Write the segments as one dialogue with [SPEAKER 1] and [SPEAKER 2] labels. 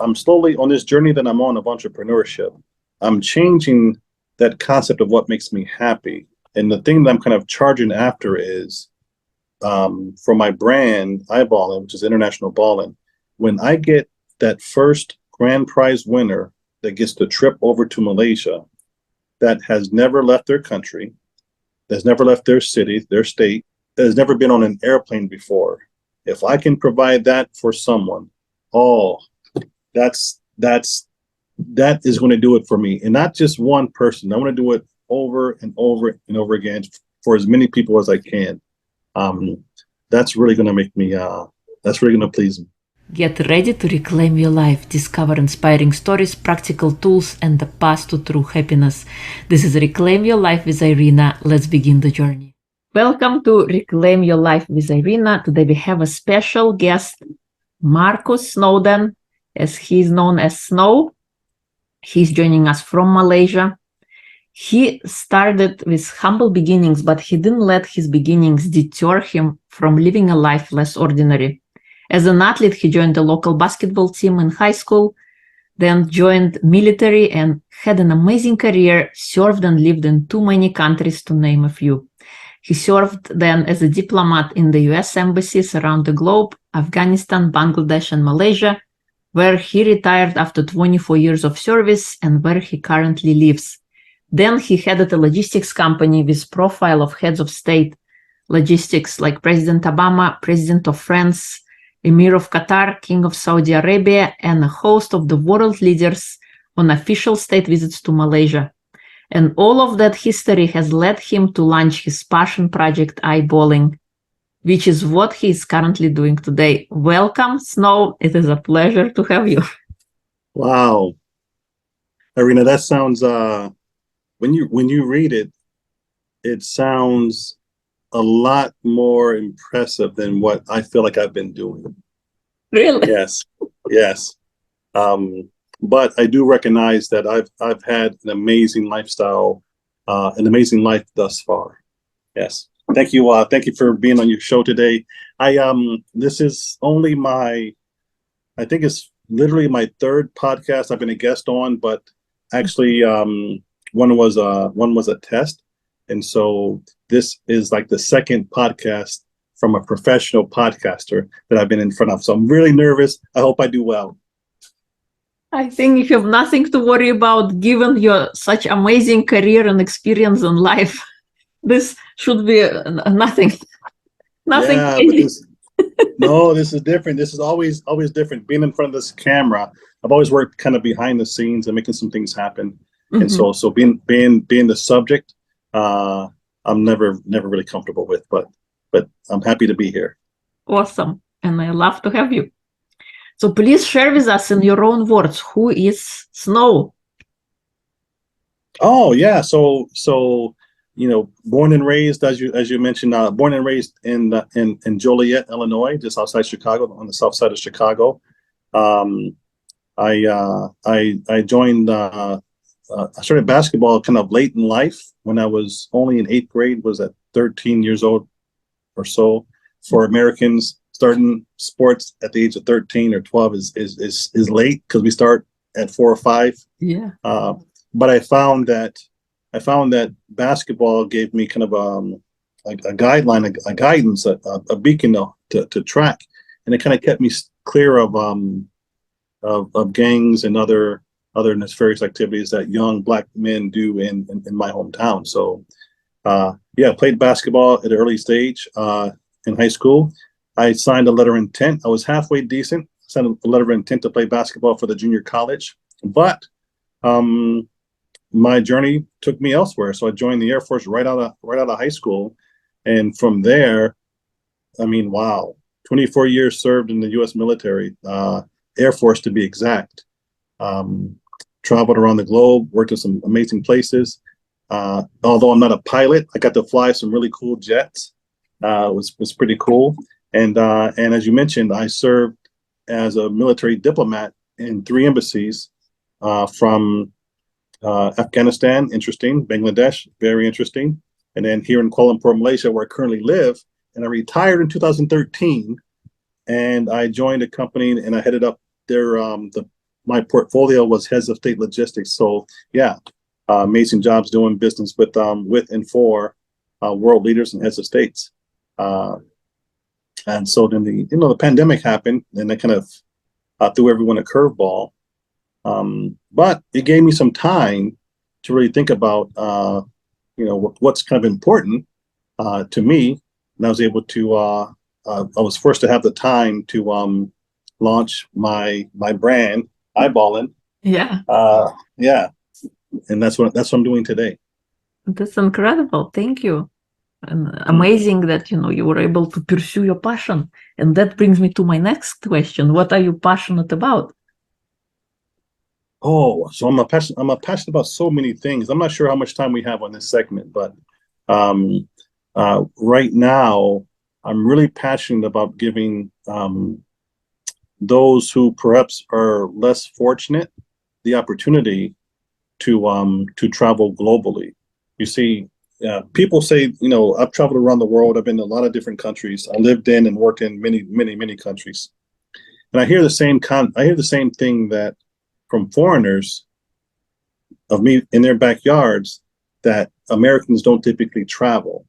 [SPEAKER 1] I'm slowly on this journey that I'm on of entrepreneurship. I'm changing that concept of what makes me happy. And the thing that I'm kind of charging after is for my brand, iBallin, which is international balling. When I get that first grand prize winner that gets the trip over to Malaysia, that has never left their country, that's never left their city, their state, that has never been on an airplane before. If I can provide that for someone, oh, that is going to do it for me, and not just one person. I want to do it over and over and over again for as many people as I can. That's really going to make me. That's really going to please me.
[SPEAKER 2] Get ready to reclaim your life, discover inspiring stories, practical tools, and the path to true happiness. This is Reclaim Your Life with Irina. Let's begin the journey. Welcome to Reclaim Your Life with Irina. Today we have a special guest, Marcus Snowden, as he is known as Snow. He's joining us from Malaysia. He started with humble beginnings, but he didn't let his beginnings deter him from living a life less ordinary. As an athlete, he joined the local basketball team in high school, then joined military and had an amazing career, served and lived in too many countries to name a few. He served then as a diplomat in the US embassies around the globe, Afghanistan, Bangladesh, and Malaysia, where he retired after 24 years of service and where he currently lives. Then he headed a logistics company with profile of heads of state logistics like President Obama, President of France, Emir of Qatar, King of Saudi Arabia, and a host of the world leaders on official state visits to Malaysia. And all of that history has led him to launch his passion project, iBallin, which is what he is currently doing today. Welcome, Snow. It is a pleasure to have you.
[SPEAKER 1] Wow, Irina, that sounds. When you read it, it sounds a lot more impressive than what I feel like I've been doing.
[SPEAKER 2] Really?
[SPEAKER 1] Yes. But I do recognize that I've had an amazing lifestyle, an amazing life thus far. Yes. Thank you. Thank you for being on your show today. This is only I think it's literally my third podcast I've been a guest on, but actually, one was a test. And so this is like the second podcast from a professional podcaster that I've been in front of. So I'm really nervous. I hope I do well.
[SPEAKER 2] I think you have nothing to worry about given your such amazing career and experience in life. This should be nothing.
[SPEAKER 1] Yeah, but no, this is different. This is always different. Being in front of this camera, I've always worked kind of behind the scenes and making some things happen. Mm-hmm. And so being the subject, I'm never really comfortable with, but I'm happy to be here.
[SPEAKER 2] Awesome. And I love to have you. So please share with us in your own words, who is Snow?
[SPEAKER 1] Oh yeah. So, born and raised, as you mentioned, born and raised in Joliet, Illinois, just outside Chicago, on the south side of Chicago. I joined, I started basketball kind of late in life when I was only in 8th grade, was at 13 years old or so. For Americans, starting sports at the age of 13 or 12 is late because we start at 4 or 5.
[SPEAKER 2] Yeah.
[SPEAKER 1] But I found that basketball gave me kind of a guideline, a guidance, a beacon to track, and it kind of kept me clear of gangs and other nefarious activities that young Black men do in my hometown. So, played basketball at an early stage in high school. I signed a letter of intent. I was halfway decent. Signed a letter of intent to play basketball for the junior college, but my journey took me elsewhere. So I joined the Air Force right out of high school, and from there, I mean, wow, 24 years served in the U.S. military, Air Force to be exact. Traveled around the globe, worked in some amazing places. Although I'm not a pilot, I got to fly some really cool jets. It was pretty cool. And as you mentioned, I served as a military diplomat in 3 embassies, from Afghanistan, interesting, Bangladesh, very interesting, and then here in Kuala Lumpur, Malaysia, where I currently live. And I retired in 2013, and I joined a company and I headed up their my portfolio was heads of state logistics. So yeah, amazing jobs doing business with and for world leaders and heads of states. And so then the pandemic happened, and that kind of threw everyone a curveball. But it gave me some time to really think about what's kind of important to me. And I was able to I was forced to have the time to launch my brand, iBallin.
[SPEAKER 2] Yeah.
[SPEAKER 1] Yeah, and that's what I'm doing today.
[SPEAKER 2] That's incredible. Thank you. And amazing that you were able to pursue your passion. And that brings me to my next question. What are you passionate about?
[SPEAKER 1] Oh, so I'm passionate about so many things. I'm not sure how much time we have on this segment, but right now I'm really passionate about giving those who perhaps are less fortunate the opportunity to travel globally. You see, people say, I've traveled around the world. I've been to a lot of different countries. I lived in and worked in many, many, many countries, and I hear the same thing that from foreigners of me in their backyards, that Americans don't typically travel.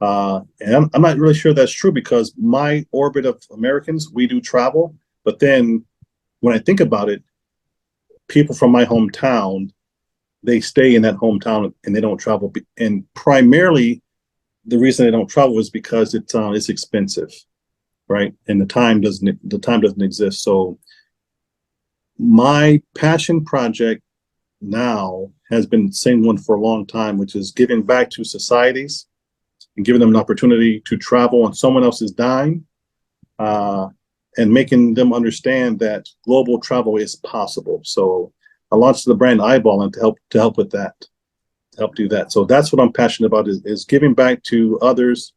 [SPEAKER 1] And I'm not really sure that's true, because my orbit of Americans, we do travel. But then when I think about it, people from my hometown, they stay in that hometown and they don't travel. And primarily the reason they don't travel is because it's expensive, right? And the time doesn't exist. So my passion project now has been the same one for a long time, which is giving back to societies and giving them an opportunity to travel on someone else's dime, and making them understand that global travel is possible. So I launched the brand iBallin to help with that, to help do that. So that's what I'm passionate about, is giving back to others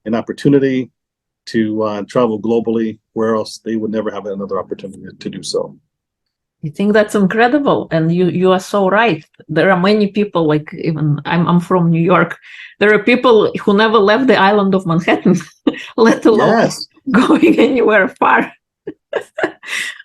[SPEAKER 1] an opportunity to travel globally, where else they would never have another opportunity to do so.
[SPEAKER 2] I think that's incredible, and you are so right. There are many people, like, even I'm from New York. There are people who never left the island of Manhattan, let alone going anywhere far.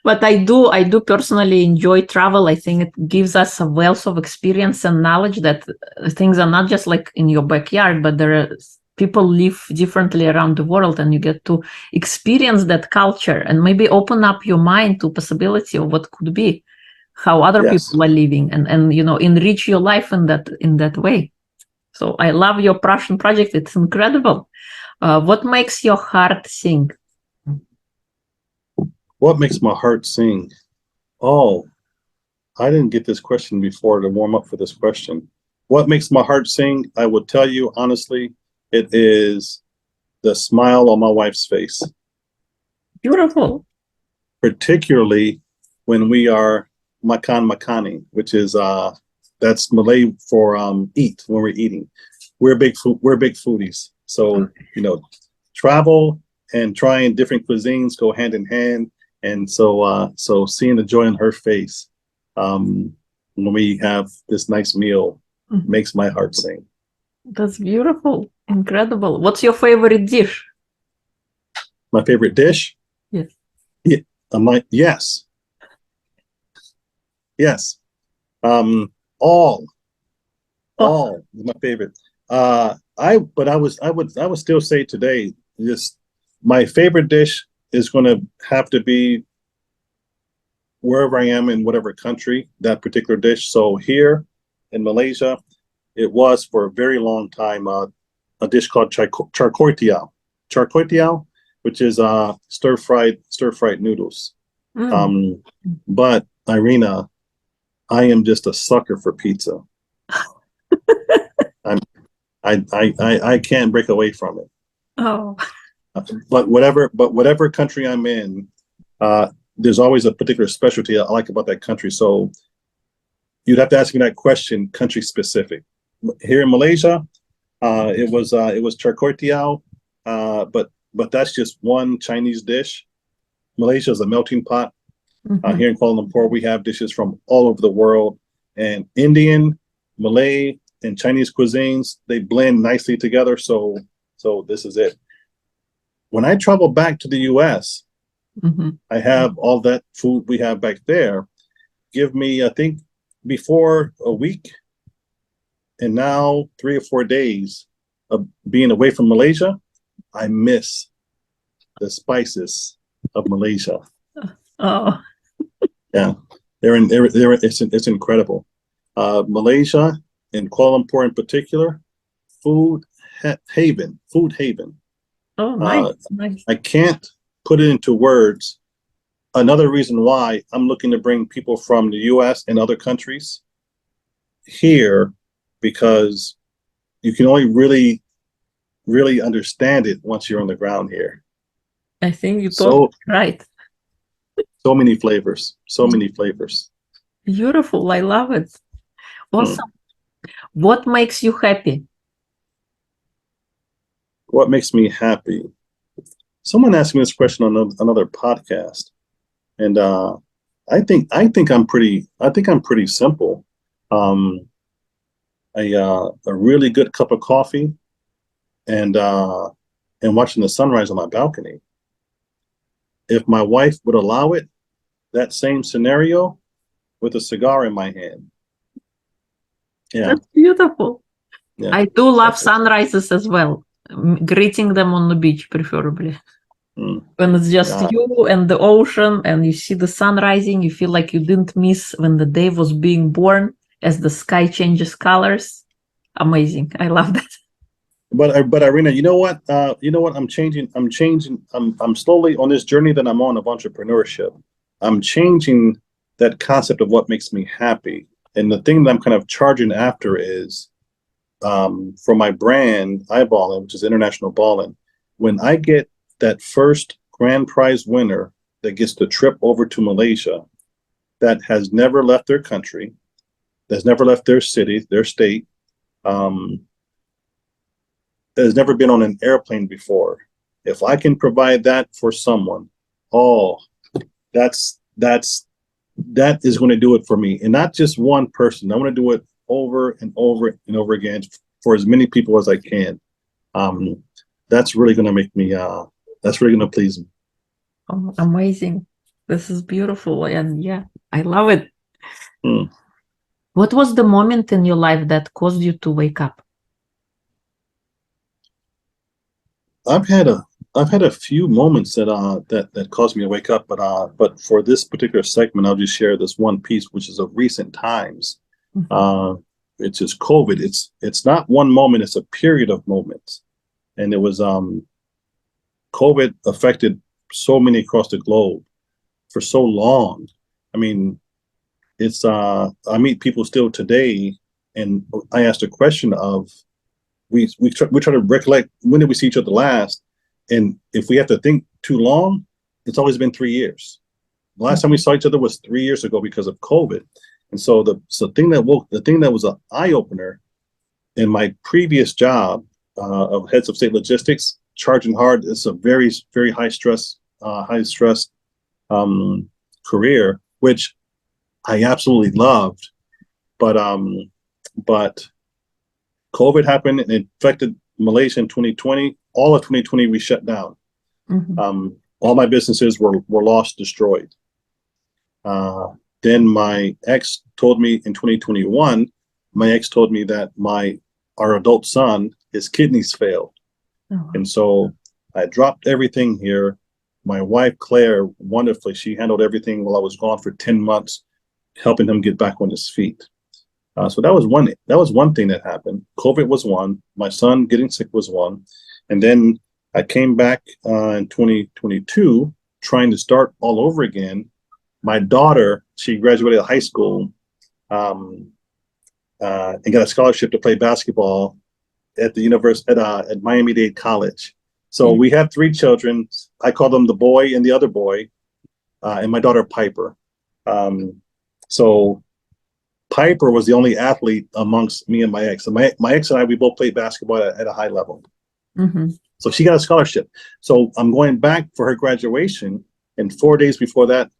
[SPEAKER 2] But I do personally enjoy travel. I think it gives us a wealth of experience and knowledge that things are not just like in your backyard, but there are people live differently around the world, and you get to experience that culture and maybe open up your mind to possibility of what could be, how other people are living, and enrich your life in that way. So I love your passion project. It's incredible. What makes your heart sing?
[SPEAKER 1] What makes my heart sing? Oh, I didn't get this question before to warm up for this question. What makes my heart sing? I will tell you honestly, it is the smile on my wife's face.
[SPEAKER 2] Beautiful.
[SPEAKER 1] Particularly when we are makan makani, which is that's Malay for eat, when we're eating. We're big foodies. So, travel and trying different cuisines go hand in hand. And so seeing the joy on her face when we have this nice meal makes my heart sing.
[SPEAKER 2] That's beautiful. Incredible. What's your favorite dish?
[SPEAKER 1] My favorite dish?
[SPEAKER 2] Yes.
[SPEAKER 1] Yeah, yes. All is my favorite. I would still say today, just my favorite dish is going to have to be wherever I am in whatever country, that particular dish. So here in Malaysia, it was for a very long time a dish called char kway teow, which is stir fried noodles. But Irina, I am just a sucker for pizza. I can't break away from it.
[SPEAKER 2] Oh.
[SPEAKER 1] But whatever country I'm in, there's always a particular specialty I like about that country. So you'd have to ask me that question, country specific. Here in Malaysia, it was char kway teow, but that's just one Chinese dish. Malaysia is a melting pot. Here in Kuala Lumpur, we have dishes from all over the world, and Indian, Malay, and Chinese cuisines, they blend nicely together. So this is it. When I travel back to the US, I have all that food we have back there, give me, I think, before a week and now 3 or 4 days of being away from Malaysia, I miss the spices of Malaysia.
[SPEAKER 2] Oh,
[SPEAKER 1] Yeah, it's incredible. Malaysia and Kuala Lumpur in particular, food haven.
[SPEAKER 2] oh,
[SPEAKER 1] Uh,
[SPEAKER 2] nice.
[SPEAKER 1] I can't put it into words. Another reason why I'm looking to bring people from the US and other countries here, because you can only really understand it once you're on the ground here.
[SPEAKER 2] I think you
[SPEAKER 1] So
[SPEAKER 2] totally right.
[SPEAKER 1] so many flavors, so many flavors.
[SPEAKER 2] Beautiful. I love it.
[SPEAKER 1] Mm.
[SPEAKER 2] Awesome. What makes you happy?
[SPEAKER 1] What makes me happy? Someone asked me this question on another podcast, and I think I'm pretty simple. Um, a really good cup of coffee and watching the sunrise on my balcony. If my wife would allow it, that same scenario with a cigar in my hand. Yeah,
[SPEAKER 2] That's beautiful.
[SPEAKER 1] yeah.
[SPEAKER 2] I do love sunrises as well. Greeting them on the beach, preferably.
[SPEAKER 1] Mm.
[SPEAKER 2] When it's just
[SPEAKER 1] Yeah.
[SPEAKER 2] you and the ocean and you see the sun rising, you feel like you didn't miss when the day was being born as the sky changes colors. Amazing. I love that.
[SPEAKER 1] But Irina, you know what? I'm changing. I'm slowly on this journey that I'm on of entrepreneurship. I'm changing that concept of what makes me happy. And the thing that I'm kind of charging after is for my brand, iBallin, which is international balling. When I get that first grand prize winner that gets the trip over to Malaysia, that has never left their country, that's never left their city, their state, that has never been on an airplane before. If I can provide that for someone, oh, that is going to do it for me, and not just one person. I want to do it over and over and over again for as many people as I can. That's really going to make me. That's really going to please me.
[SPEAKER 2] Oh, amazing. This is beautiful. And yeah, I love it.
[SPEAKER 1] Hmm.
[SPEAKER 2] What was the moment in your life that caused you to wake up?
[SPEAKER 1] I've had a few moments that caused me to wake up, but for this particular segment, I'll just share this one piece, which is of recent times.
[SPEAKER 2] Mhm.
[SPEAKER 1] It's just COVID. It's not one moment; it's a period of moments, and it was COVID affected so many across the globe for so long. I mean, it's I meet people still today, and I asked a question of we try to recollect when did we see each other last, and if we have to think too long, it's always been 3 years. The last time we saw each other was 3 years ago because of COVID, and so the thing that was an eye opener in my previous job of heads of state logistics, charging hard. It's a very high stress career, which I absolutely loved, but COVID happened and it affected Malaysia in 2020. All of 2020 we shut down. All my businesses were lost, destroyed. Then my ex told me in 2021, that our adult son, his kidneys failed.
[SPEAKER 2] Oh.
[SPEAKER 1] And so I dropped everything here. My wife, Claire, wonderfully, she handled everything while I was gone for 10 months, helping him get back on his feet. So that was one thing that happened. COVID was one. My son getting sick was one. And then I came back in 2022, trying to start all over again. My daughter, she graduated high school and got a scholarship to play basketball at the university at Miami-Dade College. So we have 3 children. I call them the boy and the other boy, and my daughter Piper. So Piper was the only athlete amongst me and my ex. And my ex and I, we both played basketball at a high level. So she got a scholarship. So I'm going back for her graduation, and 4 days before that,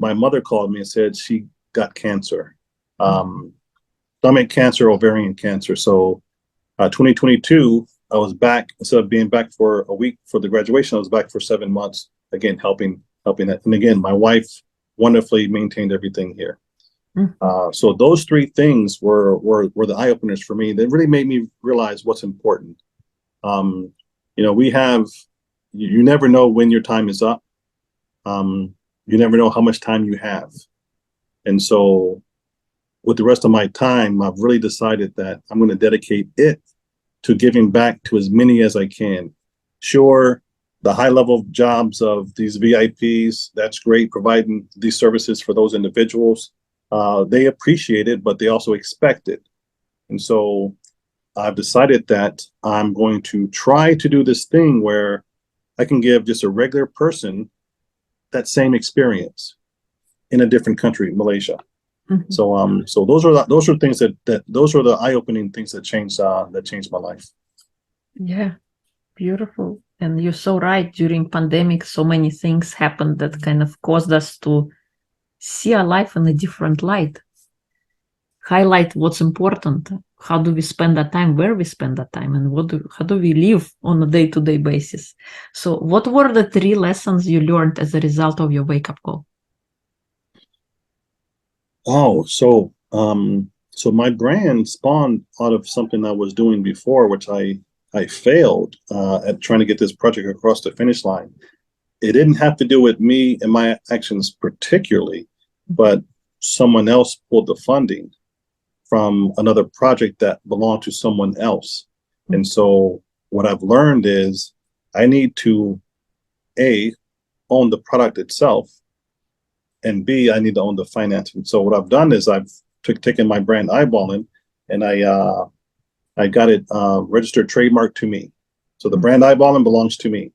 [SPEAKER 1] my mother called me and said she got cancer, stomach cancer, ovarian cancer. So 2022, I was back. Instead of being back for a week for the graduation, I was back for 7 months, again, helping that. And again, my wife wonderfully maintained everything here. So those three things were the eye openers for me. They really made me realize what's important. You never know when your time is up. You never know how much time you have. And so with the rest of my time, I've really decided that I'm going to dedicate it to giving back to as many as I can. Sure, the high level jobs of these VIPs, that's great, providing these services for those individuals. They appreciate it, but they also expect it. And so I've decided that I'm going to try to do this thing where I can give just a regular person that same experience in a different country, Malaysia.
[SPEAKER 2] Mm-hmm.
[SPEAKER 1] So those are things those are the eye-opening things that changed my life.
[SPEAKER 2] Yeah, beautiful. And you're so right. During pandemic, so many things happened that kind of caused us to see our life in a different light. Highlight what's important. How do we spend our time? Where we spend our time, and how do we live on a day-to-day basis? So, what were the 3 lessons you learned as a result of your wake-up call?
[SPEAKER 1] Oh, so my brand spawned out of something I was doing before, which I failed at trying to get this project across the finish line. It didn't have to do with me and my actions particularly, but someone else pulled the funding from another project that belonged to someone else. And so what I've learned is I need to A, own the product itself, and B, I need to own the financing. So what I've done is I've taken my brand iBallin and I got it registered trademark to me. So the brand iBallin belongs to me.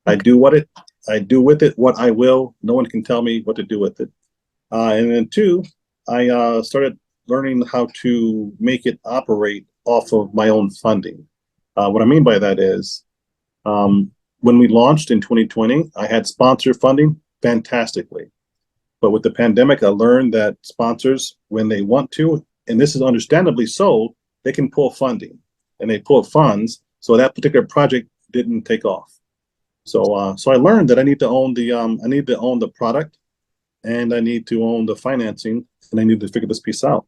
[SPEAKER 1] I do with it what I will. No one can tell me what to do with it. And then 2, I started learning how to make it operate off of my own funding. What I mean by that is, when we launched in 2020, I had sponsor funding fantastically. But with the pandemic, I learned that sponsors, when they want to, and this is understandably so, they can pull funding, and they pulled funds. So that particular project didn't take off. So I learned that I need to own the product, and I need to own the financing, and I need to figure this piece out.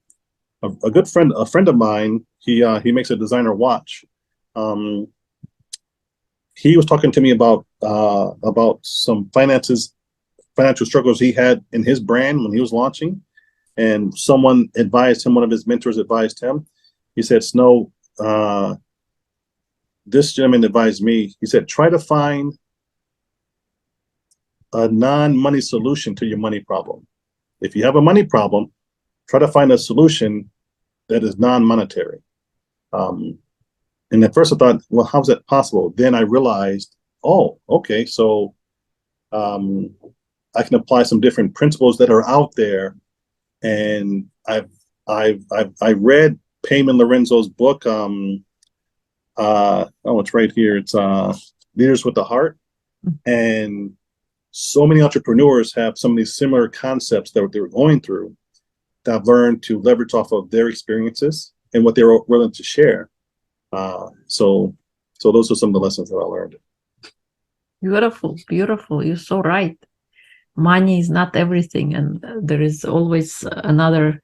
[SPEAKER 1] A good friend, a friend of mine, he makes a designer watch. He was talking to me about some financial struggles he had in his brand when he was launching, and someone advised him. One of his mentors advised him. He said, "Snow, this gentleman advised me." He said, "Try to find a non-money solution to your money problem. If you have a money problem, try to find a solution that is non-monetary." And at first I thought, well, how's that possible? Then I realized, oh, okay, so I can apply some different principles that are out there. And I read Payman Lorenzo's book. It's right here. It's Leaders with the Heart. And so many entrepreneurs have some of these similar concepts that they're going through that I've learned to leverage off of their experiences and what they're willing to share. So those are some of the lessons that I learned.
[SPEAKER 2] Beautiful, beautiful. You're so right. Money is not everything, and there is always another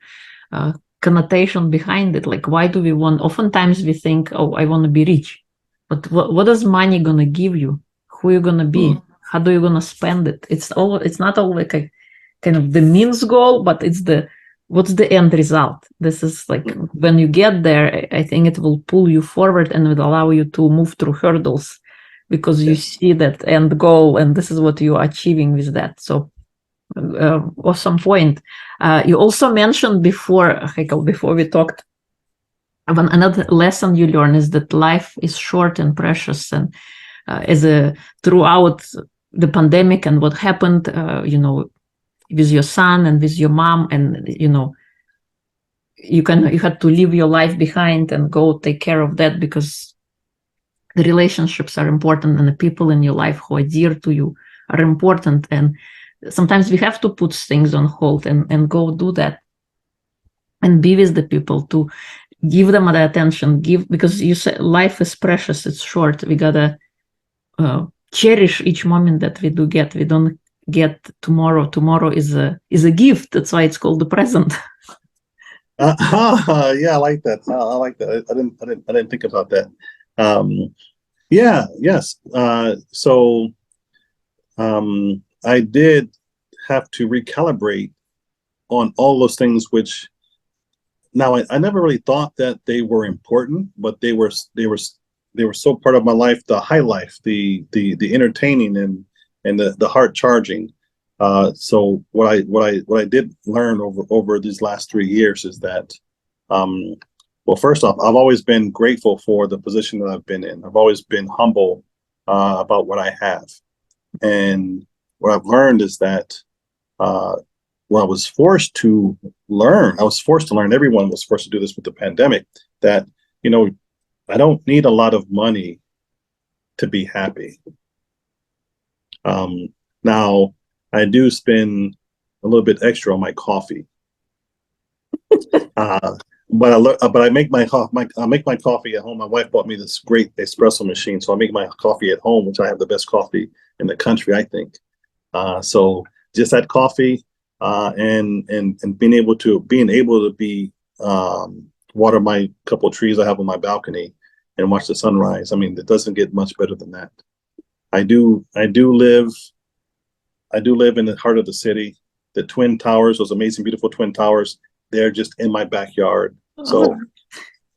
[SPEAKER 2] connotation behind it. Like, why do we want? Oftentimes we think, oh, I want to be rich, but what is money gonna give you? Who you gonna be? How do you gonna spend it? It's not all like a kind of the means goal, but it's what's the end result. This is like when you get there, I think it will pull you forward and will allow you to move through hurdles, because you see that end goal and this is what you're achieving with that. So awesome point. You also mentioned before, Heiko, before we talked, another lesson you learn is that life is short and precious. And throughout the pandemic and what happened, with your son and with your mom, and you had to leave your life behind and go take care of that, because the relationships are important and the people in your life who are dear to you are important. And sometimes we have to put things on hold and go do that and be with the people, to give them the attention, because you said life is precious, it's short. We gotta cherish each moment that we do get. We don't get tomorrow. Tomorrow is a gift. That's why it's called the present.
[SPEAKER 1] Yeah, I like that. I like that. I didn't think about that. Um, yeah, yes. I did have to recalibrate on all those things, which now I never really thought that they were important, but they were so part of my life, the high life, the entertaining and the heart charging. So what I did learn over these last 3 years is that, um, well, first off, I've always been grateful for the position that I've been in. I've always been humble about what I have, and what I've learned is that, uh, well, I was forced to learn, everyone was forced to do this with the pandemic, that, you know, I don't need a lot of money to be happy. Um, Now, I do spend a little bit extra on my coffee. Uh, but I make I make my coffee at home. My wife bought me this great espresso machine, so I make my coffee at home, which I have the best coffee in the country, I think. So just that coffee, and being able to be, water my couple of trees I have on my balcony and watch the sunrise. I mean, it doesn't get much better than that. I do live in the heart of the city. The Twin Towers, those amazing, beautiful Twin Towers, they're just in my backyard.
[SPEAKER 2] Oh,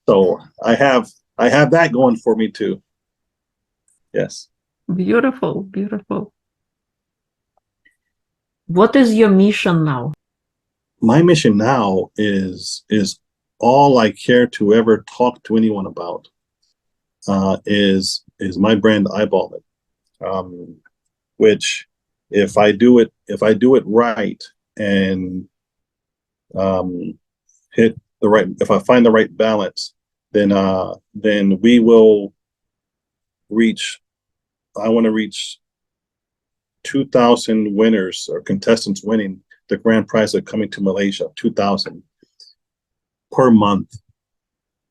[SPEAKER 1] So I have that going for me too. Yes.
[SPEAKER 2] beautiful, beautiful. What is your mission now?
[SPEAKER 1] My mission now is all I care to ever talk to anyone about, is my brand iBallin, which, if I do it right, and, um, if I find the right balance, then we will reach. I want to reach 2,000 winners or contestants winning the grand prize of coming to Malaysia. 2,000 per month.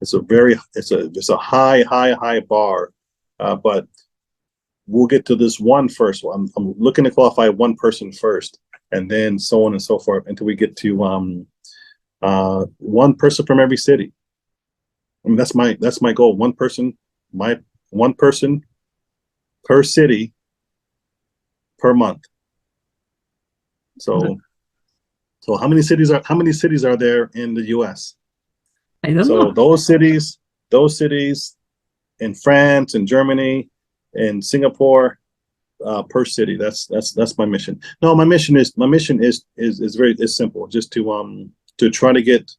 [SPEAKER 1] It's a high bar, but we'll get to this one first. I'm looking to qualify one person first, and then so on and so forth until we get to, one person from every city. I mean, that's my goal. One person per city per month. So how many cities are there in the U.S.?
[SPEAKER 2] I don't
[SPEAKER 1] So
[SPEAKER 2] know.
[SPEAKER 1] those cities in France and Germany and Singapore, per city. That's my mission. No, my mission is very is simple. Just to try to get,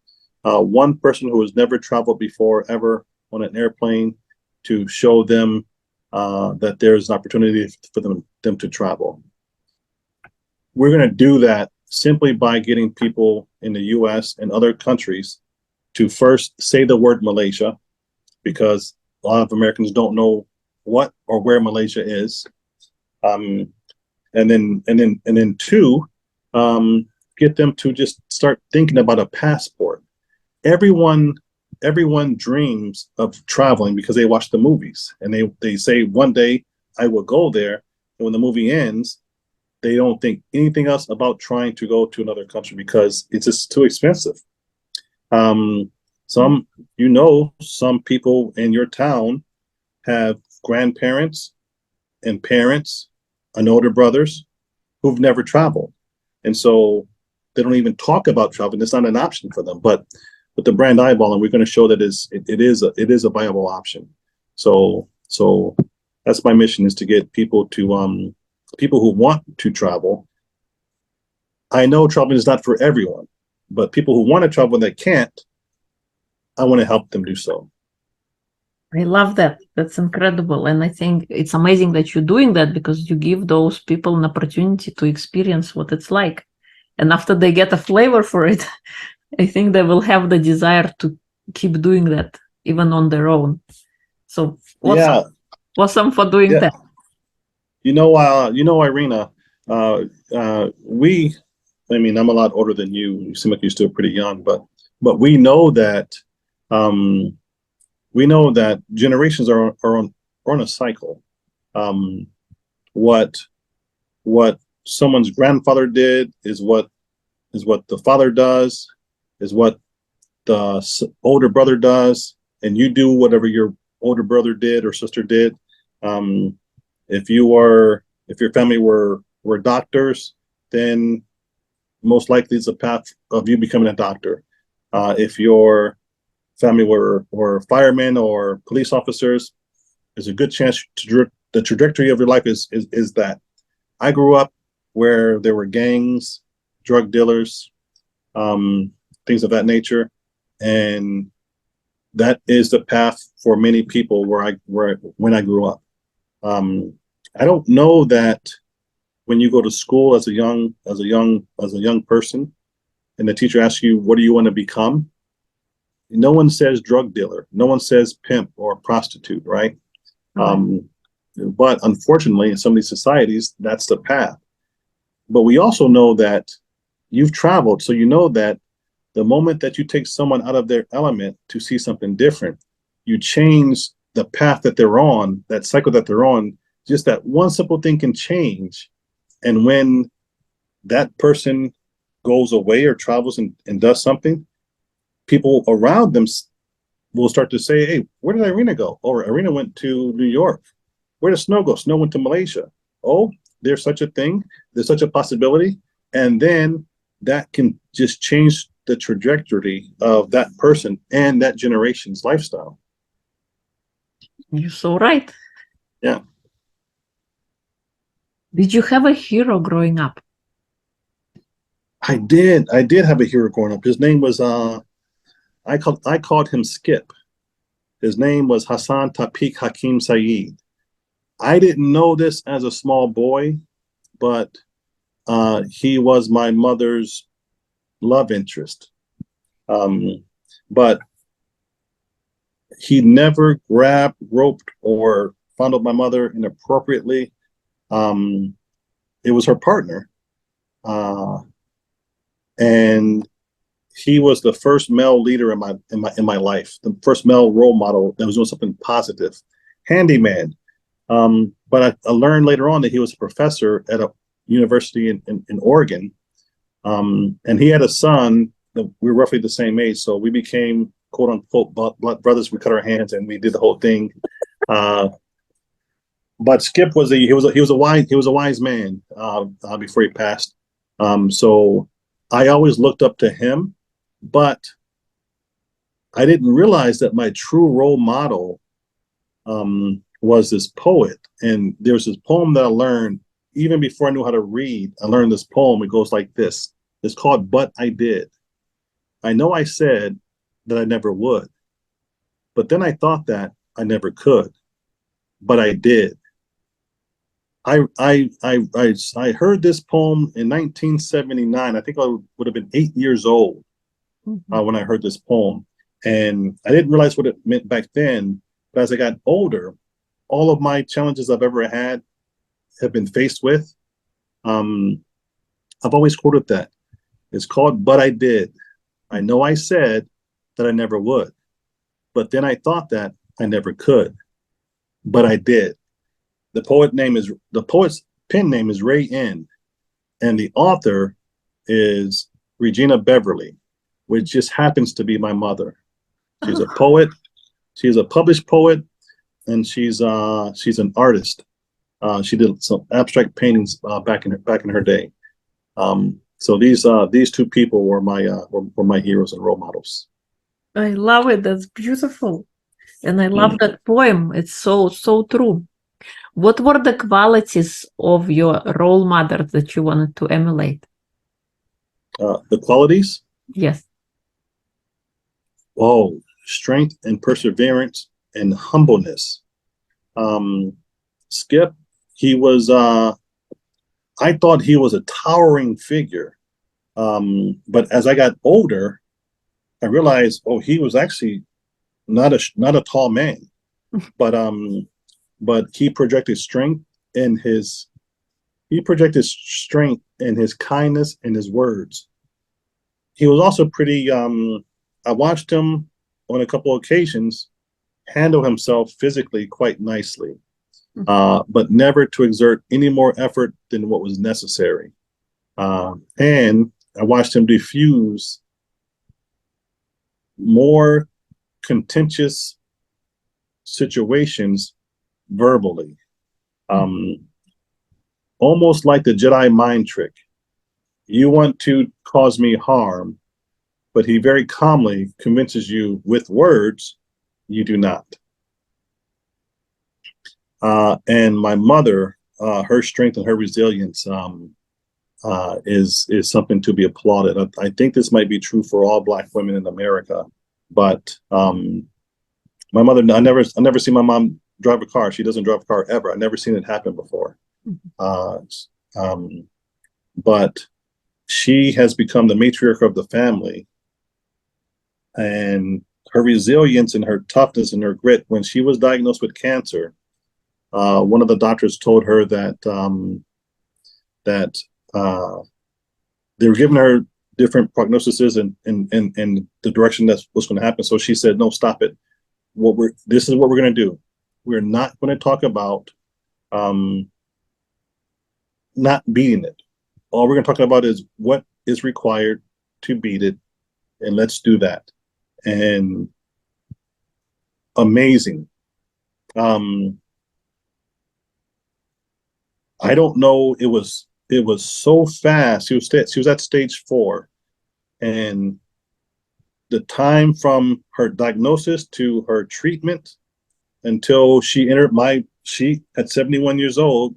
[SPEAKER 1] one person who has never traveled before ever on an airplane, to show them, that there's an opportunity for them to travel. We're going to do that simply by getting people in the U.S. and other countries to first say the word Malaysia, because a lot of Americans don't know what or where Malaysia is. Um, and then two, get them to just start thinking about a passport. Everyone everyone dreams of traveling because they watch the movies, and they say one day I will go there. And when the movie ends, they don't think anything else about trying to go to another country because it's just too expensive. Um, some people in your town have grandparents and parents and older brothers who've never traveled, and so they don't even talk about traveling. It's not an option for them. But with the brand eyeball, and we're going to show that it is a viable option. So that's my mission, is to get people who want to travel. I know traveling is not for everyone, but people who want to travel that can't, I want to help them do so.
[SPEAKER 2] I love that. That's incredible. And I think it's amazing that you're doing that, because you give those people an opportunity to experience what it's like. And after they get a flavor for it, I think they will have the desire to keep doing that even on their own. So
[SPEAKER 1] Yeah,
[SPEAKER 2] awesome for doing
[SPEAKER 1] yeah.
[SPEAKER 2] that.
[SPEAKER 1] Irina, uh, we, I mean, I'm a lot older than you. You seem like you're still pretty young, but um, we know that generations are on a cycle. Um, what what someone's grandfather did is what the father does, is what the older brother does, and you do whatever your older brother did or sister did. If your family were doctors, then most likely it's a path of you becoming a doctor. If your family were firemen or police officers, there's a good chance the trajectory of your life is that. I grew up where there were gangs, drug dealers, things of that nature, and that is the path for many people when I grew up. I don't know that when you go to school as a young person, and the teacher asks you, "What do you want to become?" No one says drug dealer. No one says pimp or prostitute, right? But unfortunately, in some of these societies, that's the path. But we also know that you've traveled, so you know that the moment that you take someone out of their element to see something different, you change the path that they're on, that cycle that they're on. Just that one simple thing can change. And when that person goes away or travels and does something, people around them will start to say, "Hey, where did Irina go?" Or Irina went to New York. Where did Snow go? Snow went to Malaysia. Oh, there's such a thing. There's such a possibility. And then that can just change the trajectory of that person and that generation's lifestyle.
[SPEAKER 2] You're so right.
[SPEAKER 1] Yeah.
[SPEAKER 2] Did you have a hero growing up?
[SPEAKER 1] I did have a hero growing up. His name was I called him Skip. His name was Hassan Tawfiq Hakim Saeed. I didn't know this as a small boy, but he was my mother's love interest. But he never grabbed, roped, or fondled my mother inappropriately. It was her partner. And he was the first male leader in my life, the first male role model that was doing something positive. Handyman. But I learned later on that he was a professor at a university in Oregon. And he had a son that we were roughly the same age. So we became quote unquote blood brothers. We cut our hands and we did the whole thing. But Skip was he was a wise man before he passed. So I always looked up to him, but I didn't realize that my true role model was this poet. And there's this poem that I learned even before I knew how to read. I learned this poem. It goes like this. It's called "But I Did." I know I said that I never would, but then I thought that I never could, but I did. I heard this poem in 1979. I think I would have been 8 years old when I heard this poem. And I didn't realize what it meant back then. But as I got older, all of my challenges I've ever had have been faced with. I've always quoted that. It's called "But I Did." I know I said that I never would, but then I thought that I never could, but I did. The poet's pen name is Ray N, and the author is Regina Beverly, which just happens to be my mother. She's a poet. She's a published poet, and she's an artist. She did some abstract paintings back in her day. So these two people were my heroes and role models.
[SPEAKER 2] I love it. That's beautiful, and I love that poem. It's so true. What were the qualities of your role model that you wanted to emulate?
[SPEAKER 1] The qualities?
[SPEAKER 2] Yes.
[SPEAKER 1] Oh, strength and perseverance and humbleness. Skip, he was. I thought he was a towering figure, but as I got older, I realized, oh, he was actually not a tall man, but he projected strength in his kindness and his words. He was also pretty. I watched him on a couple of occasions handle himself physically quite nicely. But never to exert any more effort than what was necessary. And I watched him diffuse more contentious situations verbally, almost like the Jedi mind trick. You want to cause me harm, but he very calmly convinces you with words, you do not. And my mother, her strength and her resilience is something to be applauded. I think this might be true for all Black women in America, but my mother, I never seen my mom drive a car. She doesn't drive a car ever. I never seen it happen before. But she has become the matriarch of the family, and her resilience and her toughness and her grit. When she was diagnosed with cancer, one of the doctors told her that they were giving her different prognoses and the direction that's what's going to happen. So she said, "No, stop it. This is what we're going to do. We're not going to talk about not beating it. All we're going to talk about is what is required to beat it, and let's do that." And amazing. I don't know. It was so fast. She was at stage 4, and the time from her diagnosis to her treatment until she entered she at 71 years old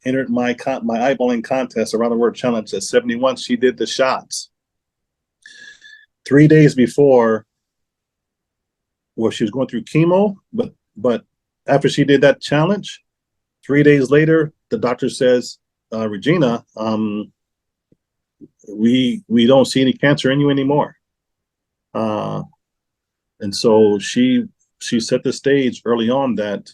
[SPEAKER 1] entered my iBallin contest around the world challenge at 71. She did the shots 3 days before. Well, she was going through chemo, but after she did that challenge, 3 days later, the doctor says, "Regina, we don't see any cancer in you anymore." And so she set the stage early on that,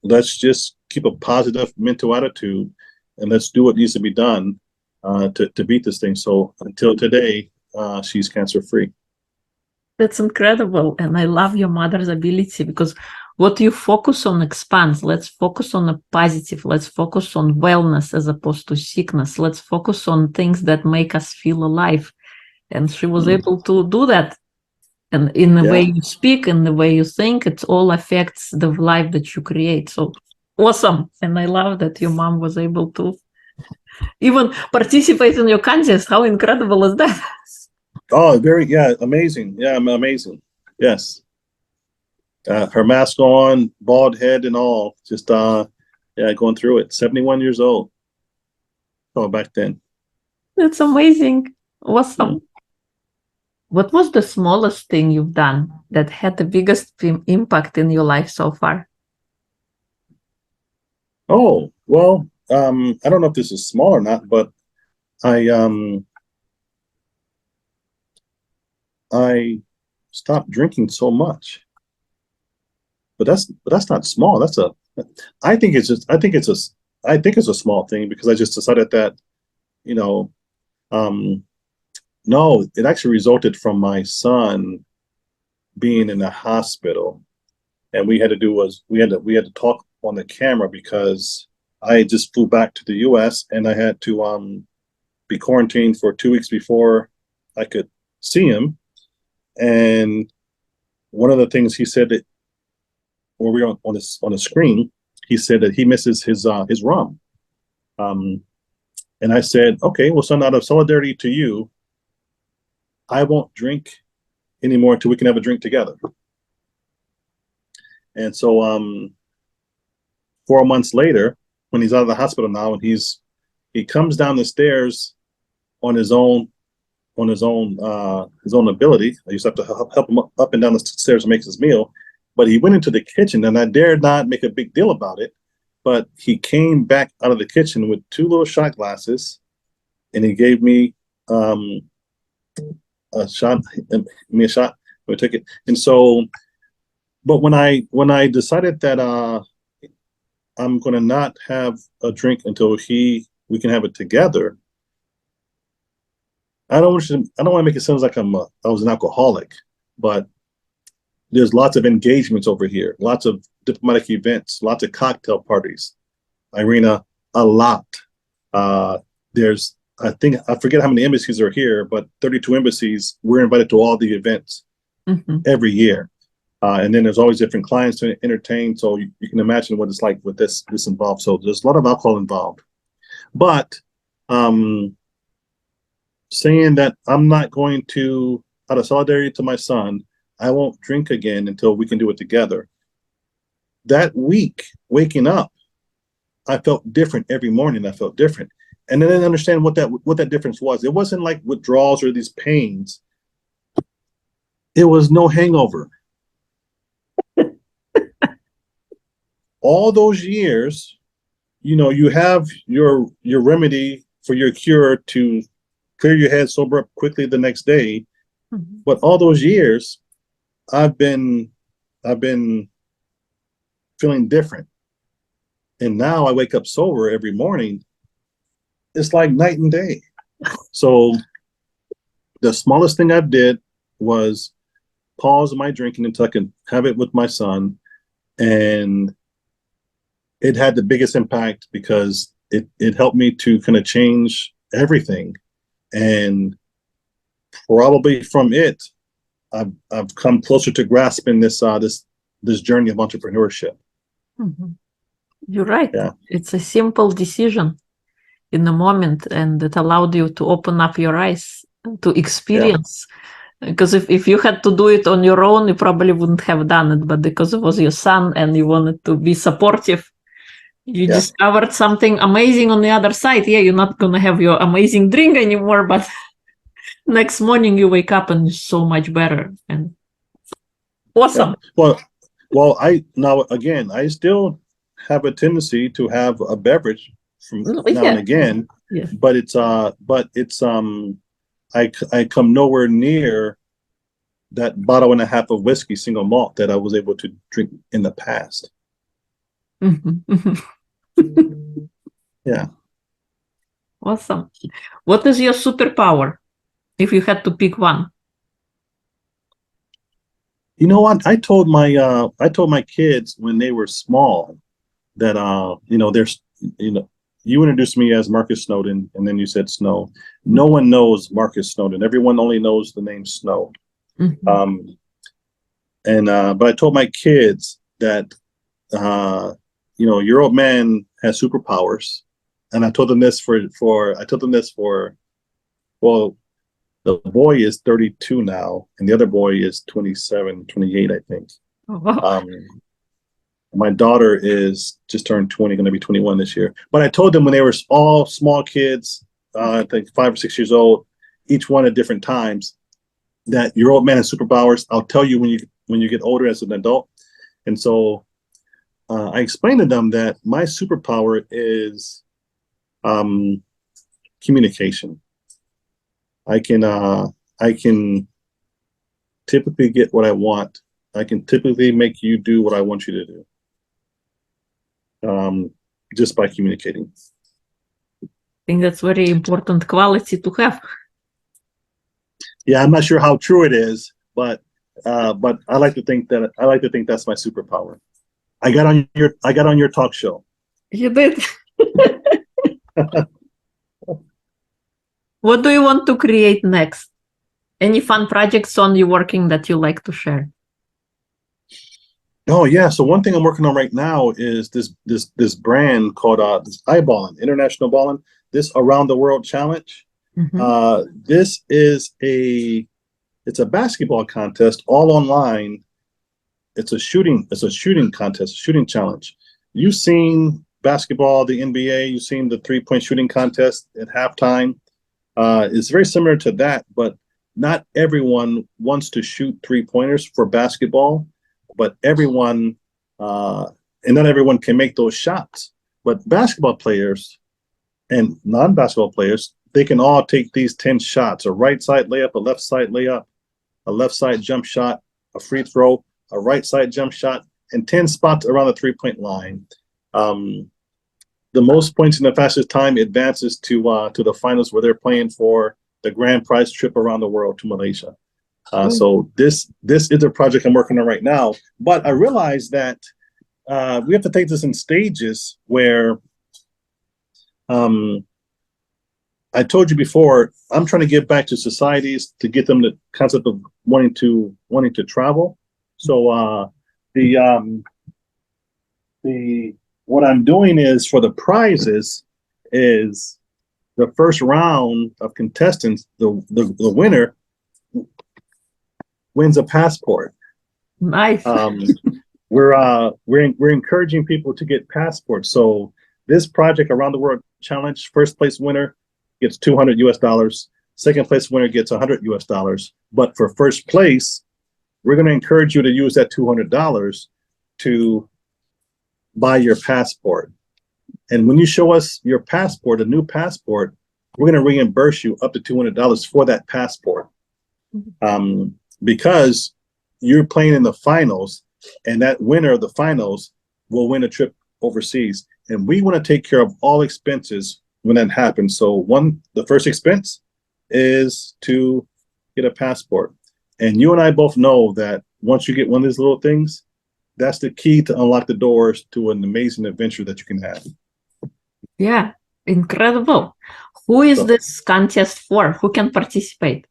[SPEAKER 1] let's just keep a positive mental attitude and let's do what needs to be done to beat this thing. So until today, she's cancer free.
[SPEAKER 2] That's incredible. And I love your mother's ability, because what you focus on expands. Let's focus on a positive. Let's focus on wellness as opposed to sickness. Let's focus on things that make us feel alive. And she was able to do that. And in the way you speak, in the way you think, it all affects the life that you create. So awesome. And I love that your mom was able to even participate in your contest. How incredible is that?
[SPEAKER 1] Oh, amazing. Yeah, amazing. Yes. Her mask on, bald head and all, just going through it. 71 years old. Oh, back then.
[SPEAKER 2] That's amazing. Awesome. What was the smallest thing you've done that had the biggest impact in your life so far?
[SPEAKER 1] Oh, well, I don't know if this is small or not, but I stopped drinking so much. But that's not small. I think it's a small thing, because I just decided that, no, it actually resulted from my son being in the hospital, and we had to talk on the camera, because I just flew back to the U.S. and I had to be quarantined for 2 weeks before I could see him. And one of the things he said that, when we were on the screen, he said that he misses his rum. And I said, "Okay, well, son, out of solidarity to you, I won't drink anymore until we can have a drink together." And so 4 months later, when he's out of the hospital now, and he comes down the stairs on his own ability. I used to have to help him up and down the stairs to make his meal. But he went into the kitchen, and I dared not make a big deal about it. But he came back out of the kitchen with 2 little shot glasses, and he gave me a shot. We took it. And so, but when I decided that I'm going to not have a drink until we can have it together, I don't want to make it sound like I was an alcoholic, but there's lots of engagements over here, lots of diplomatic events, lots of cocktail parties. Irina, a lot. There's I think I forget how many embassies are here, but 32 embassies. We're invited to all the events every year, and then there's always different clients to entertain. So you can imagine what it's like with this involved. So there's a lot of alcohol involved, but saying that I'm not going to, out of solidarity to my son, I won't drink again until we can do it together. That week, waking up, I felt different every morning. I felt different. And then I didn't understand what that difference was. It wasn't like withdrawals or these pains. It was no hangover. All those years, you have your remedy for your cure to clear your head, sober up quickly the next day. But all those years, I've been feeling different. And now I wake up sober every morning. It's like night and day. So the smallest thing I did was pause my drinking until I could have it with my son. And it had the biggest impact because it helped me to kind of change everything. And probably from it, I've come closer to grasping this journey of entrepreneurship.
[SPEAKER 2] You're right.
[SPEAKER 1] Yeah.
[SPEAKER 2] It's a simple decision in the moment, and it allowed you to open up your eyes to experience. Because if you had to do it on your own, you probably wouldn't have done it. But because it was your son and you wanted to be supportive, you discovered something amazing on the other side. Yeah, you're not going to have your amazing drink anymore, but next morning you wake up and you're so much better. And awesome.
[SPEAKER 1] Yeah. Well, I still have a tendency to have a beverage from now and again, but it's I come nowhere near that bottle and a half of whiskey single malt that I was able to drink in the past. Yeah.
[SPEAKER 2] Awesome. What is your superpower if you had to pick one?
[SPEAKER 1] You know what? I told my kids when they were small that there's you introduced me as Marcus Snowden, and then you said Snow. No one knows Marcus Snowden. Everyone only knows the name Snow. But I told my kids that your old man has superpowers, and I told them this well, the boy is 32 now, and the other boy is 27, 28, I think.
[SPEAKER 2] Oh, wow.
[SPEAKER 1] My daughter is just turned 20, going to be 21 this year. But I told them when they were all small kids, I think 5 or 6 years old, each one at different times, that your old man has superpowers. I'll tell you when you get older as an adult. And so I explained to them that my superpower is communication. I can typically get what I want. I can typically make you do what I want you to do. Just by communicating.
[SPEAKER 2] I think that's very important quality to have.
[SPEAKER 1] Yeah, I'm not sure how true it is, but I like to think that's my superpower. I got on your talk show.
[SPEAKER 2] You did. What do you want to create next? Any fun projects on you working that you like to share?
[SPEAKER 1] Oh yeah, so one thing I'm working on right now is this brand called this iBallin, International Ballin, this around the world challenge. This is it's a basketball contest all online. It's a shooting contest, a shooting challenge. You've seen basketball, the NBA, you've seen the 3-point shooting contest at halftime. It's very similar to that, but not everyone wants to shoot 3-pointers for basketball. But everyone, and not everyone can make those shots. But basketball players and non-basketball players, they can all take these 10 shots: a right side layup, a left side layup, a left side jump shot, a free throw, a right side jump shot, and 10 spots around the 3-point line. The most points in the fastest time advances to the finals, where they're playing for the grand prize trip around the world to Malaysia. So this is a project I'm working on right now, but I realized that we have to take this in stages where I I told you before, I'm trying to give back to societies to get them the concept of wanting to travel. So the what I'm doing is for the prizes is the first round of contestants, the winner wins a passport.
[SPEAKER 2] Nice.
[SPEAKER 1] We're encouraging people to get passports. So this project Around the World Challenge, first place winner gets $200. Second place winner gets $100. But for first place, we're going to encourage you to use that $200 to buy your passport. And when you show us your passport, a new passport, we're going to reimburse you up to $200 for that passport. Because you're playing in the finals, and that winner of the finals will win a trip overseas. And we want to take care of all expenses when that happens. So the first expense is to get a passport. And you and I both know that once you get one of these little things, that's the key to unlock the doors to an amazing adventure that you can have.
[SPEAKER 2] Yeah, incredible. Who is this contest for? Who can participate?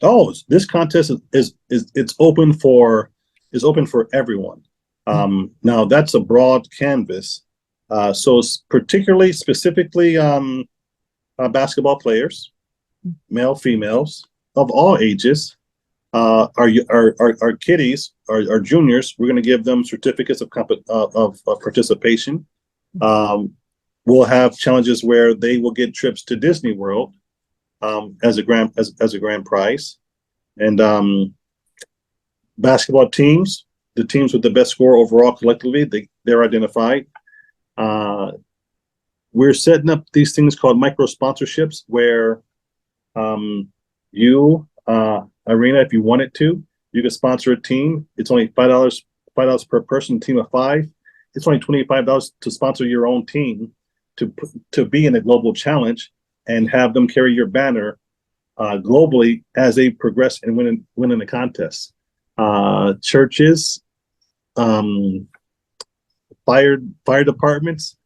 [SPEAKER 1] Oh, this contest is open for everyone. Now that's a broad canvas. So it's specifically basketball players, male, females of all ages. Our kiddies, our juniors, we're going to give them certificates of participation. We'll have challenges where they will get trips to Disney World as a grand prize. And basketball teams, the teams with the best score overall collectively, they're identified. We're setting up these things called micro sponsorships where you, Irina, if you wanted to, you could sponsor a team. It's only $5 per person, team of 5. It's only $25 to sponsor your own team to be in a global challenge and have them carry your banner globally as they progress and win in the contest. Churches, fire departments,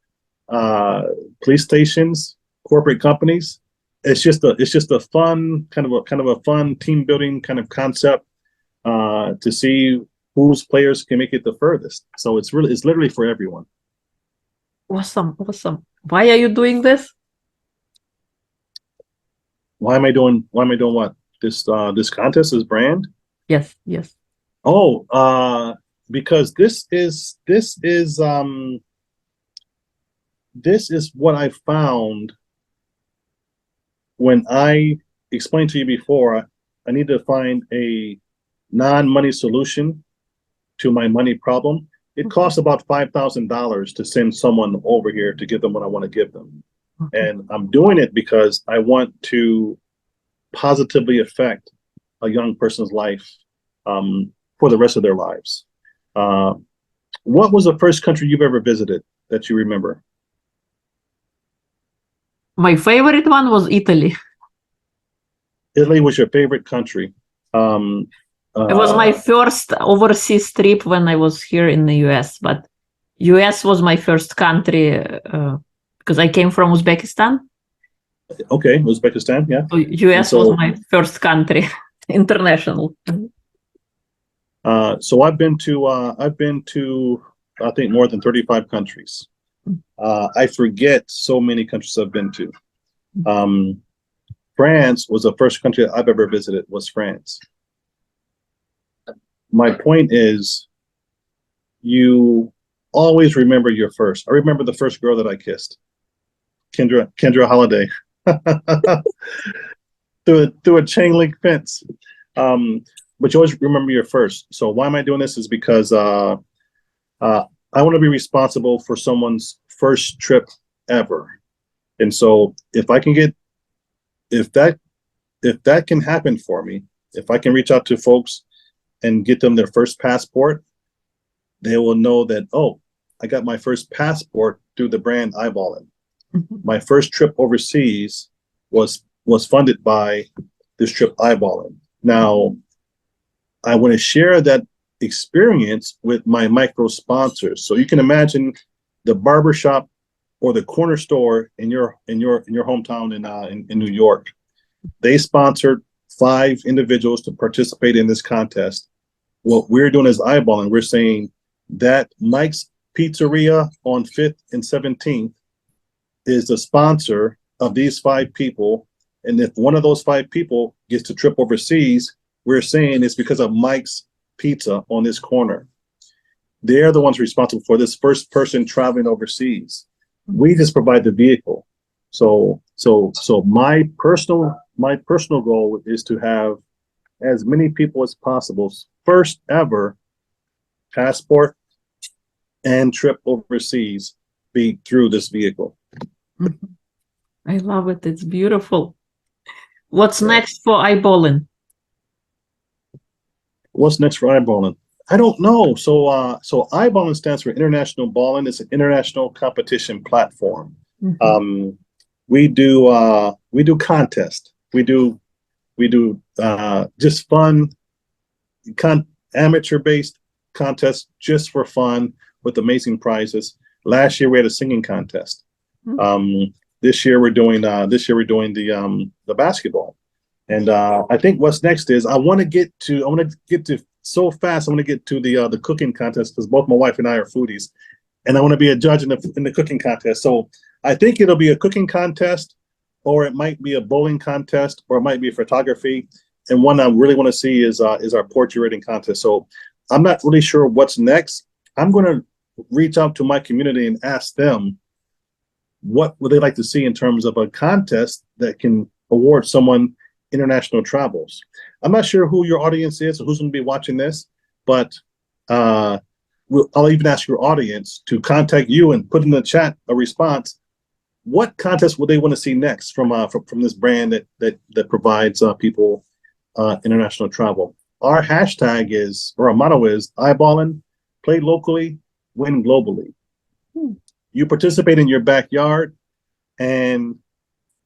[SPEAKER 1] police stations, corporate companies. It's just a fun kind of a fun team building kind of concept to see whose players can make it the furthest. So it's literally for everyone.
[SPEAKER 2] Awesome. Why are you doing this?
[SPEAKER 1] Why am I doing what? This contest is brand?
[SPEAKER 2] Yes.
[SPEAKER 1] Oh, because this is what I found when I explained to you before. I need to find a non-money solution to my money problem. It costs about $5,000 to send someone over here to give them what I want to give them. Okay. And I'm doing it because I want to positively affect a young person's life for the rest of their lives. What was the first country you've ever visited that you remember?
[SPEAKER 2] My favorite one was Italy.
[SPEAKER 1] Italy was your favorite country.
[SPEAKER 2] It was my first overseas trip when I was here in the US, but US was my first country because I came from Uzbekistan.
[SPEAKER 1] Okay, Uzbekistan, yeah.
[SPEAKER 2] So US was my first country, international.
[SPEAKER 1] So I've been to I think more than 35 countries. I forget so many countries I've been to. France was the first country I've ever visited, was France. My point is, you always remember your first. I remember the first girl that I kissed, Kendra Holiday, through a chain link fence. But you always remember your first. So why am I doing this? Is because I want to be responsible for someone's first trip ever. And so if that can happen for me, if I can reach out to folks and get them their first passport, they will know that, oh, I got my first passport through the brand iBallin. Mm-hmm. My first trip overseas was funded by this trip iBallin. Now, I want to share that experience with my micro sponsors. So you can imagine the barbershop or the corner store in your hometown in New York. They sponsored 5 individuals to participate in this contest. What we're doing is eyeballing. We're saying that Mike's Pizzeria on 5th and 17th is the sponsor of these 5 people. And if one of those 5 people gets to trip overseas, we're saying it's because of Mike's Pizza on this corner. They're the ones responsible for this first person traveling overseas. We just provide the vehicle. So my personal goal is to have as many people as possible, first ever passport and trip overseas be through this vehicle.
[SPEAKER 2] I love it. It's beautiful. What's next for iBallin?
[SPEAKER 1] What's next for iBallin? I don't know. So iBallin stands for International Ballin. It's an international competition platform. We do contests. We do just fun, amateur-based contests just for fun with amazing prizes. Last year we had a singing contest. This year we're doing the basketball. And I think what's next is I want to get to so fast. I want to get to the cooking contest because both my wife and I are foodies, and I want to be a judge in the cooking contest. So I think it'll be a cooking contest, or it might be a bowling contest, or it might be photography. And one I really want to see is our portrait rating contest. So I'm not really sure what's next. I'm going to reach out to my community and ask them what would they like to see in terms of a contest that can award someone international travels. I'm not sure who your audience is or who's going to be watching this, but I'll even ask your audience to contact you and put in the chat a response. What contest would they want to see next from this brand that provides people international travel? Our hashtag is, or our motto is, iBallin, play locally, win globally. You participate in your backyard, and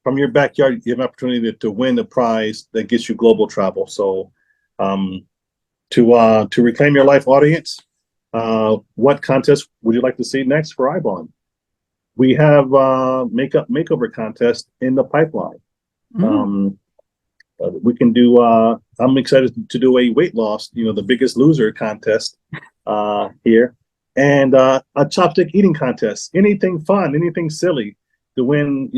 [SPEAKER 1] from your backyard, you have an opportunity to win a prize that gets you global travel. So to reclaim your life audience, what contest would you like to see next for iBallin? We have makeup makeover contest in the pipeline. We can do, I'm excited to do a weight loss, the Biggest Loser contest here, and a chopstick eating contest. Anything fun, anything silly to win,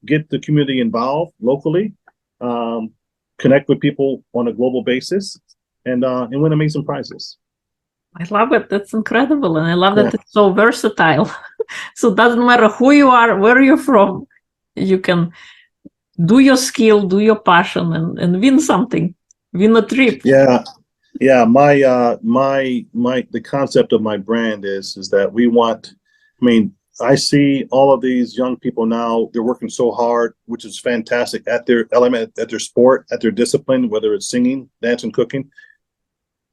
[SPEAKER 1] get the community involved locally, connect with people on a global basis, and win amazing prizes.
[SPEAKER 2] I love it. That's incredible. And I love that it's so versatile. So it doesn't matter who you are, where you're from, you can do your skill, do your passion, and win something, win a trip.
[SPEAKER 1] Yeah. The concept of my brand is that we want, I see all of these young people now, they're working so hard, which is fantastic at their element, at their sport, at their discipline, whether it's singing, dancing, cooking.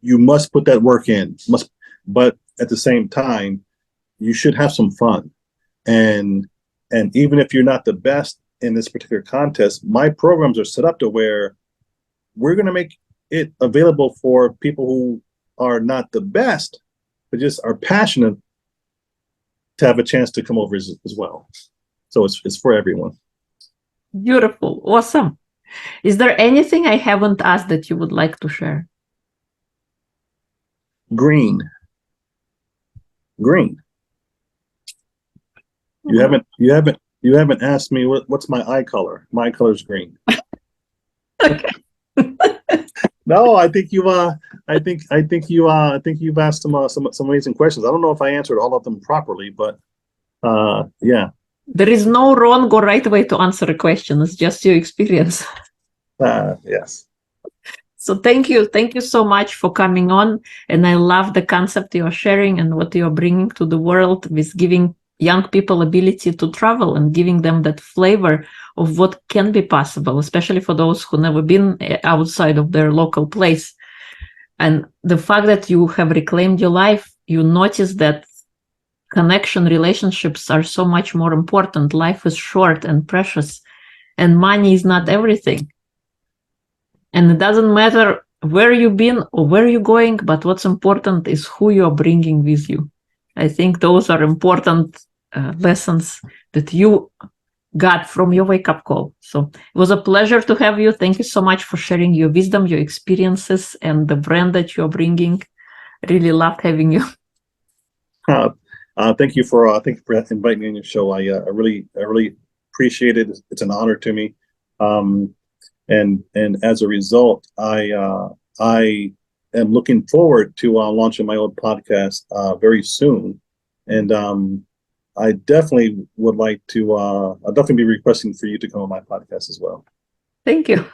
[SPEAKER 1] You must put that work in, but at the same time, you should have some fun. And even if you're not the best in this particular contest, my programs are set up to where we're going to make it available for people who are not the best, but just are passionate to have a chance to come over as well. So it's for everyone.
[SPEAKER 2] Beautiful. Awesome. Is there anything I haven't asked that you would like to share? Green.
[SPEAKER 1] You haven't asked me what's my eye color. My color is green.
[SPEAKER 2] Okay.
[SPEAKER 1] No, I think you've asked some amazing questions. I don't know if I answered all of them properly, but yeah.
[SPEAKER 2] There is no wrong or right way to answer a question. It's just your experience.
[SPEAKER 1] Yes.
[SPEAKER 2] So thank you so much for coming on. And I love the concept you're sharing and what you're bringing to the world with giving young people ability to travel and giving them that flavor of what can be possible, especially for those who never been outside of their local place. And the fact that you have reclaimed your life, you notice that connection, relationships are so much more important. Life is short and precious, and money is not everything. And it doesn't matter where you've been or where you're going, but what's important is who you're bringing with you. I think those are important lessons that you got from your wake-up call. So it was a pleasure to have you. Thank you so much for sharing your wisdom, your experiences, and the brand that you're bringing. Really loved having you.
[SPEAKER 1] Thank you for inviting me on your show. I really appreciate it. It's an honor to me. And as a result, I am looking forward to launching my own podcast very soon. And I definitely would like to. I'll definitely be requesting for you to come on my podcast as well.
[SPEAKER 2] Thank you.